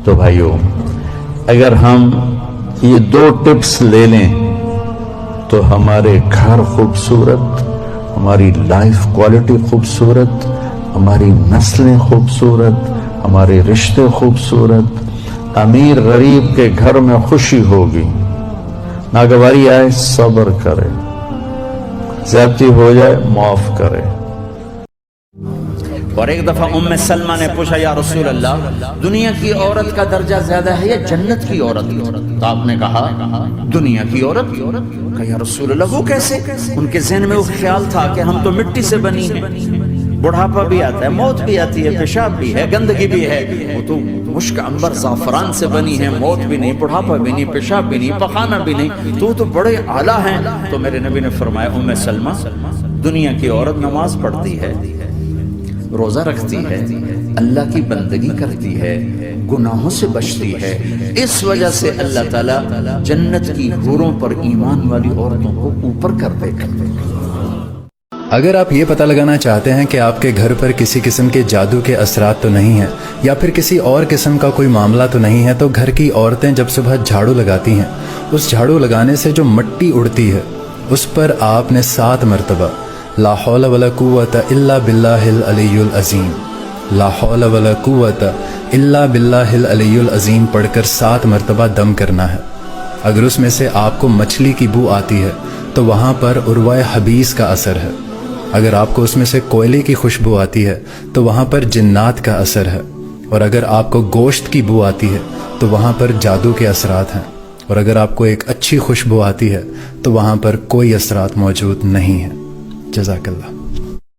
تو بھائیوں، اگر ہم یہ 2 ٹپس لے لیں تو ہمارے گھر خوبصورت، ہماری لائف کوالٹی خوبصورت، ہماری نسلیں خوبصورت، ہمارے رشتے خوبصورت، امیر غریب کے گھر میں خوشی ہوگی۔ ناگواری آئے صبر کرے، زیادتی ہو جائے معاف کرے۔ اور ایک دفعہ ام سلمہ نے پوچھا یا رسول اللہ، دنیا کی عورت کا درجہ زیادہ ہے یا جنت کی عورت؟ تو آپ نے کہا دنیا کی عورت۔ کہا یا رسول اللہ وہ کیسے؟ ان کے ذہن میں وہ خیال تھا کہ ہم تو مٹی سے بنی ہیں، بڑھاپا بھی آتا ہے، موت بھی آتی ہے، پیشاب بھی ہے، گندگی بھی ہے، وہ تو مشک عنبر زعفران سے بنی ہے، موت بھی نہیں، بڑھاپا بھی نہیں، پیشاب بھی نہیں، پخانہ بھی نہیں، تو بڑے اعلیٰ ہیں۔ تو میرے نبی نے فرمایا ام سلمہ، دنیا کی عورت نماز پڑھتی ہے، روزہ رکھتی ہے، اللہ کی بندگی کرتی ہے، گناہوں سے بچتی ہے، اس وجہ سے اللہ تعالیٰ جنت کی حوروں پر ایمان والی عورتوں کو اوپر کر دے گا۔ اگر آپ یہ پتہ لگانا چاہتے ہیں کہ آپ کے گھر پر کسی قسم کے جادو کے اثرات تو نہیں ہیں یا پھر کسی اور قسم کا کوئی معاملہ تو نہیں ہے، تو گھر کی عورتیں جب صبح جھاڑو لگاتی ہیں، اس جھاڑو لگانے سے جو مٹی اڑتی ہے اس پر آپ نے 7 مرتبہ لا حول ولا قوت الا باللہ العلی العظیم، لا حول ولا قوت الا باللہ العلی العظیم پڑھ کر 7 مرتبہ دم کرنا ہے۔ اگر اس میں سے آپ کو مچھلی کی بو آتی ہے تو وہاں پر عروہ حبیث کا اثر ہے۔ اگر آپ کو اس میں سے کوئلے کی خوشبو آتی ہے تو وہاں پر جنات کا اثر ہے، اور اگر آپ کو گوشت کی بو آتی ہے تو وہاں پر جادو کے اثرات ہیں، اور اگر آپ کو ایک اچھی خوشبو آتی ہے تو وہاں پر کوئی اثرات موجود نہیں ہیں۔ جزاک اللہ۔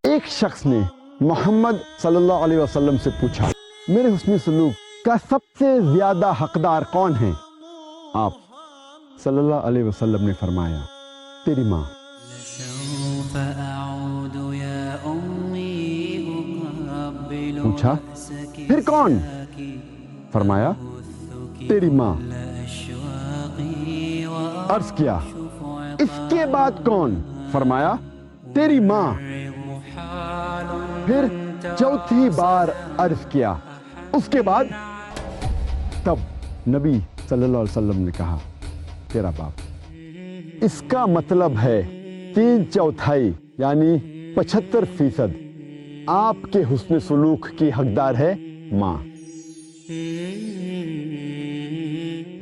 ایک شخص نے محمد صلی اللہ علیہ وسلم سے پوچھا، میرے حسن سلوک کا سب سے زیادہ حقدار کون ہے؟ آپ صلی اللہ علیہ وسلم نے فرمایا تیری ماں۔ پوچھا پھر کون؟ فرمایا تیری ماں۔ عرض کیا اس کے بعد کون؟ فرمایا تیری ماں۔ پھر چوتھی بار عرض کیا اس کے بعد؟ تب نبی صلی اللہ علیہ وسلم نے کہا تیرا باپ۔ اس کا مطلب ہے 3/4 یعنی 75% آپ کے حسن سلوک کی حقدار ہے ماں،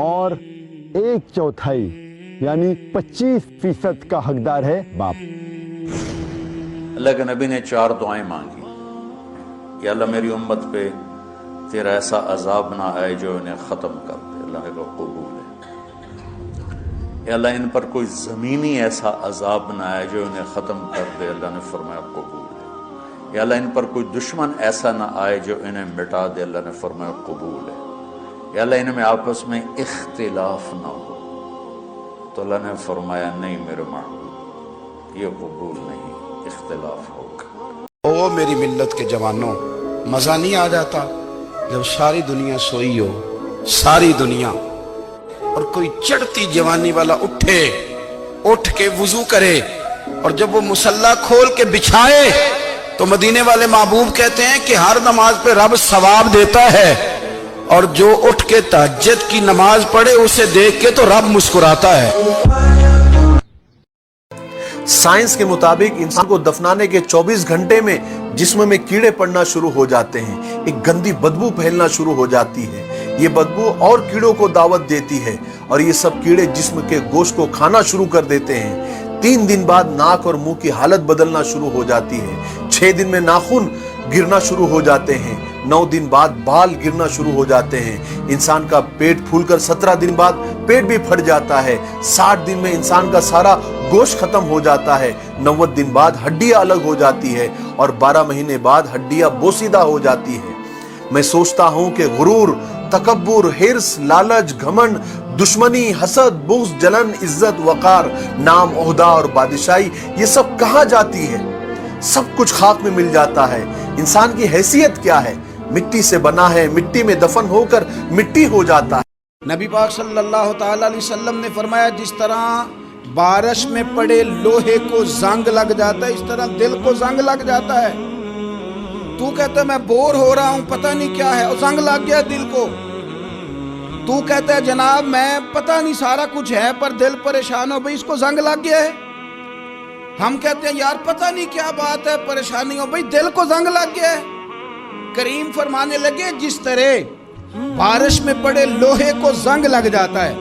اور 1/4 یعنی 25% کا حقدار ہے باپ۔ اللہ کے نبی نے 4 دعائیں مانگی کہ اللہ میری امت پہ تیرا ایسا عذاب نہ آئے جو انہیں ختم کر دے۔ اللہ نے کہا قبول ہے۔ یا اللہ ان پر کوئی زمینی ایسا عذاب نہ آئے جو انہیں ختم کر دے۔ اللہ نے فرمایا قبول ہے۔ یا اللہ ان پر کوئی دشمن ایسا نہ آئے جو انہیں مٹا دے۔ اللہ نے فرمایا قبول ہے۔ یا اللہ ان میں آپس میں اختلاف نہ ہو۔ تو اللہ نے فرمایا نہیں میرے محبوب، یہ قبول نہیں، اختلاف ہوگا۔ او میری ملت کے جوانوں، مزہ نہیں آ جاتا جب ساری دنیا سوئی ہو، ساری دنیا، اور کوئی چڑھتی جوانی والا اٹھ کے وضو کرے، اور جب وہ مصلی کھول کے بچھائے تو مدینے والے محبوب کہتے ہیں کہ ہر نماز پہ رب ثواب دیتا ہے، اور جو اٹھ کے تہجد کی نماز پڑھے اسے دیکھ کے تو رب مسکراتا ہے۔ سائنس کے مطابق انسان کو دفنانے کے 24 گھنٹے میں جسم میں کیڑے پڑنا شروع ہو جاتے ہیں، ایک گندی بدبو پھیلنا شروع ہو جاتی ہے۔ یہ بدبو اور کیڑوں کو دعوت دیتی ہے، اور یہ سب کیڑے جسم کے گوشت کو کھانا شروع کر دیتے ہیں۔ 3 دن بعد ناک اور منہ کی حالت بدلنا شروع ہو جاتی ہے۔ 6 دن میں ناخن گرنا شروع ہو جاتے ہیں۔ 9 دن بعد بال گرنا شروع ہو جاتے ہیں۔ انسان کا پیٹ پھول کر 17 دن بعد پیٹ بھی پھٹ جاتا ہے۔ 60 دن میں انسان کا سارا گوشت ختم ہو جاتا ہے۔ 90 دن بعد ہڈیاں الگ ہو جاتی ہے، اور 12 مہینے بعد ہڈیاں بوسیدہ ہو جاتی ہیں۔ میں سوچتا ہوں کہ غرور، تکبر، حرص، لالچ، گھمنڈ، دشمنی، حسد، بغض، جلن، عزت، وقار، نام، عہدہ اور بادشاہی، یہ سب کہاں جاتی ہے؟ سب کچھ خاک میں مل جاتا ہے۔ انسان کی حیثیت کیا ہے؟ مٹی سے بنا ہے، مٹی میں دفن ہو کر مٹی ہو جاتا ہے۔ نبی پاک صلی اللہ تعالی علیہ وسلم نے فرمایا جس طرح بارش میں پڑے لوہے کو زنگ لگ جاتا ہے، اس طرح دل کو زنگ لگ جاتا ہے۔ تو کہتا ہے میں بور ہو رہا ہوں، پتہ نہیں کیا ہے، اور زنگ لگ گیا دل کو، تو کہتا ہے جناب میں پتہ نہیں سارا کچھ ہے پر دل پریشان ہو بھئی اس کو زنگ لگ گیا ہے. ہم کہتے ہیں یار پتہ نہیں کیا بات ہے پریشانی ہو بھئی دل کو زنگ لگ گیا ہے. کریم فرمانے لگے جس طرح بارش میں پڑے لوہے کو زنگ لگ جاتا ہے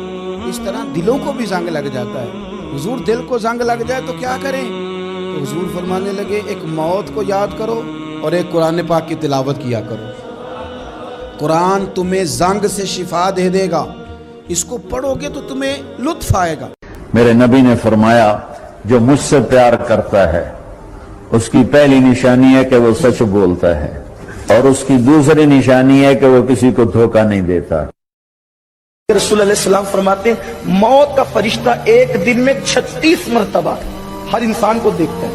اس طرح دلوں کو بھی زنگ لگ جاتا ہے. حضور دل کو زنگ لگ جائے تو کیا کریں؟ تو حضور فرمانے لگے ایک موت کو یاد کرو اور ایک قرآن پاک کی تلاوت کیا کرو. قرآن تمہیں زنگ سے شفا دے دے گا. اس کو پڑھو گے تو تمہیں لطف آئے گا. میرے نبی نے فرمایا جو مجھ سے پیار کرتا ہے اس کی پہلی نشانی ہے کہ وہ سچ بولتا ہے اور اس کی دوسری نشانی ہے کہ وہ کسی کو دھوکہ نہیں دیتا. رسول علیہ السلام فرماتے ہیں موت کا فرشتہ ایک دن میں 36 مرتبہ ہر انسان کو دیکھتا ہے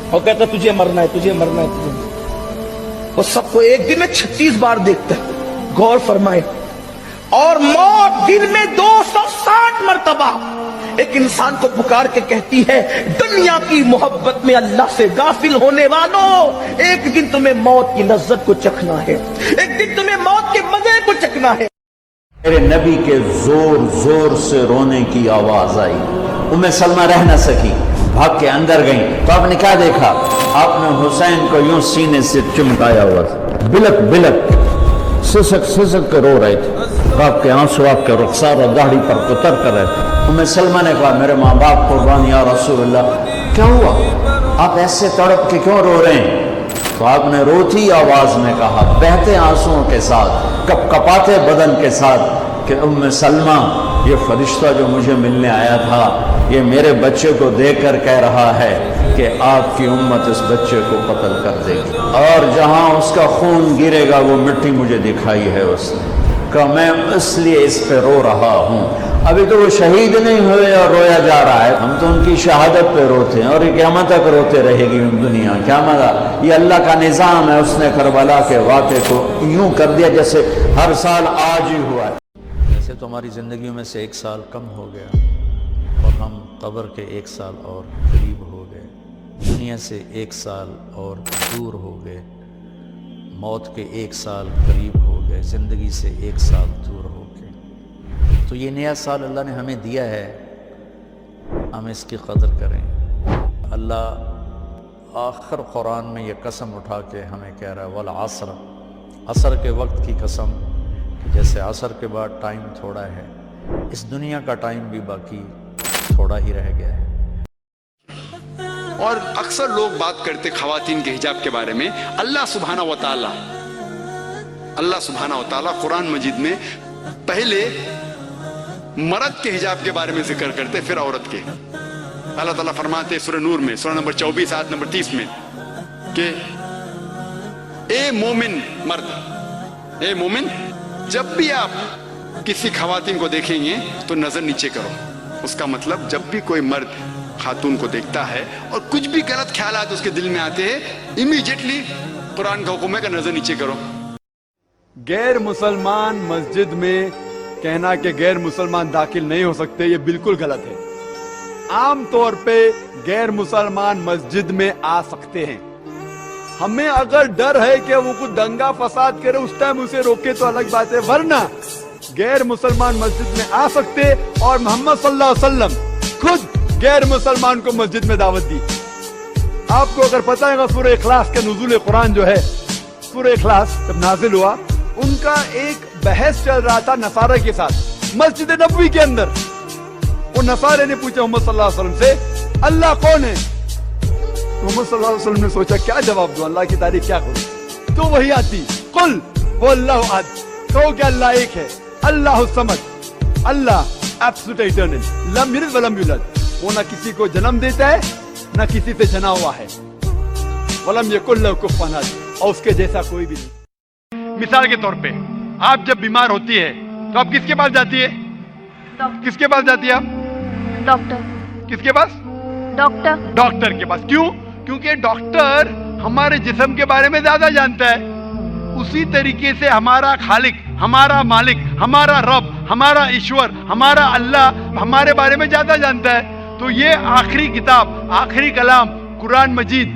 اور کہتا ہے تجھے مرنا ہے تجھے مرنا ہے تجھے مرنا ہے. وہ سب کو ایک دن میں 36 بار دیکھتا ہے. غور فرمائے. اور موت دن میں 260 مرتبہ ایک انسان کو پکار کے کہتی ہے دنیا کی محبت میں اللہ سے غافل ہونے والوں ایک دن تمہیں موت کی لذت کو چکھنا ہے. ایک دن تمہیں موت کے مزے کو چکھنا ہے. میرے نبی کے زور زور سے رونے کی آواز آئی. سلمہ رہ نہ سکی, بھاگ کے اندر گئیں. تو آپ نے کیا دیکھا؟ آپ نے حسین کو یوں سینے سے چمٹایا ہوا تھا, بلک بلک سسک سسک کے رو رہے تھے. آپ کے آنسو آپ کے رخسار اور داڑھی پر اتر کر رہے تھے. سلمہ نے کہا میرے ماں باپ قربان یا رسول اللہ کیا ہوا, آپ ایسے تڑپ کے کیوں رو رہے ہیں؟ تو آپ نے روتی آواز میں کہا بہتے آنسوؤں کے ساتھ کپ کپاتے بدن کے ساتھ کہ سلمہ یہ فرشتہ جو مجھے ملنے آیا تھا یہ میرے بچے کو دیکھ کر کہہ رہا ہے کہ آپ کی امت اس بچے کو قتل کر دے گی اور جہاں اس کا خون گرے گا وہ مٹی مجھے دکھائی ہے. اس نے کہ میں اس لیے اس پہ رو رہا ہوں. ابھی تو وہ شہید نہیں ہوئے اور رویا جا رہا ہے, ہم تو ان کی شہادت پہ روتے ہیں اور یہ قیامت تک روتے رہے گی دنیا. کیا مزہ, یہ اللہ کا نظام ہے. اس نے کربلا کے واقعے کو یوں کر دیا جیسے ہر سال آج ہی ہوا ہے. ویسے تو ہماری زندگیوں میں سے 1 سال کم ہو گیا اور ہم قبر کے 1 سال اور قریب ہو گئے, دنیا سے 1 سال اور دور ہو گئے, موت کے 1 سال قریب ہو گئے, زندگی سے 1 سال دور ہو گئے. تو یہ نیا سال اللہ نے ہمیں دیا ہے, ہم اس کی قدر کریں. اللہ آخر قرآن میں یہ قسم اٹھا کے ہمیں کہہ رہا ہے والعصر, عصر کے وقت کی قسم, جیسے عصر کے بعد ٹائم تھوڑا ہے, اس دنیا کا ٹائم بھی باقی تھوڑا ہی رہ گیا ہے. اور اکثر لوگ بات کرتے خواتین کے حجاب کے بارے میں. اللہ سبحانہ و تعالیٰ قرآن مجید میں پہلے مرد کے حجاب کے بارے میں ذکر کرتے پھر عورت کے. اللہ تعالیٰ فرماتے سورہ نور میں سورہ نمبر 24 آیت نمبر 30 میں کہ اے مومن مرد, اے مومن جب بھی آپ کسی خواتین کو دیکھیں گے تو نظر نیچے کرو. اس کا مطلب جب بھی کوئی مرد خاتون کو دیکھتا ہے اور کچھ بھی غلط خیالات اس کے دل میں آتے ہیں امیڈیٹلی قرآن کا حکم ہے کہ نظر نیچے کرو. غیر مسلمان مسجد میں کہنا کہ غیر مسلمان داخل نہیں ہو سکتے یہ بالکل غلط ہے. عام طور پہ غیر مسلمان مسجد میں آ سکتے ہیں. ہمیں اگر ڈر ہے کہ وہ کچھ دنگا فساد کرے اس ٹائم اسے روکے تو الگ بات ہے, ورنہ غیر مسلمان مسجد میں آ سکتے. اور محمد صلی اللہ علیہ وسلم خود غیر مسلمان کو مسجد میں دعوت دی. آپ کو اگر پتہ ہے سورہ اخلاص کے نزول قرآن جو ہے, سورہ اخلاص جب نازل ہوا ان کا ایک بحث چل رہا تھا نصارہ کے ساتھ مسجد نبوی کے اندر. وہ نصارے نے پوچھا محمد صلی اللہ علیہ وسلم سے اللہ کون ہے؟ محمد صلی اللہ علیہ وسلم نے سوچا کیا جواب دوں, اللہ کی تعریف کیا کروں؟ تو وہی آتی قل هو اللہ احد, کہو کہ اللہ ایک ہے, اللہ الصمد, اللہ ایبسولوٹ ایٹرنل, لم یلد ولم یولد, وہ نہ کسی کو جنم دیتا ہے نہ کسی سے جنا ہوا ہے, ولم یکن لہ کفوا احد, اور اس کے جیسا کوئی بھی نہیں. مثال کے طور پہ آپ جب بیمار ہوتی ہے تو آپ کس کے پاس جاتی ہے؟ کس کے پاس جاتی ہے آپ؟ ڈاکٹر. کس کے پاس؟ ڈاکٹر. ڈاکٹر کے پاس. کیوں؟ کیونکہ ڈاکٹر ہمارے جسم کے بارے میں زیادہ جانتا ہے. اسی طریقے سے ہمارا خالق, ہمارا مالک, ہمارا رب, ہمارا ایشور, ہمارا اللہ ہمارے بارے میں زیادہ جانتا ہے. تو یہ آخری کتاب, آخری کلام قرآن مجید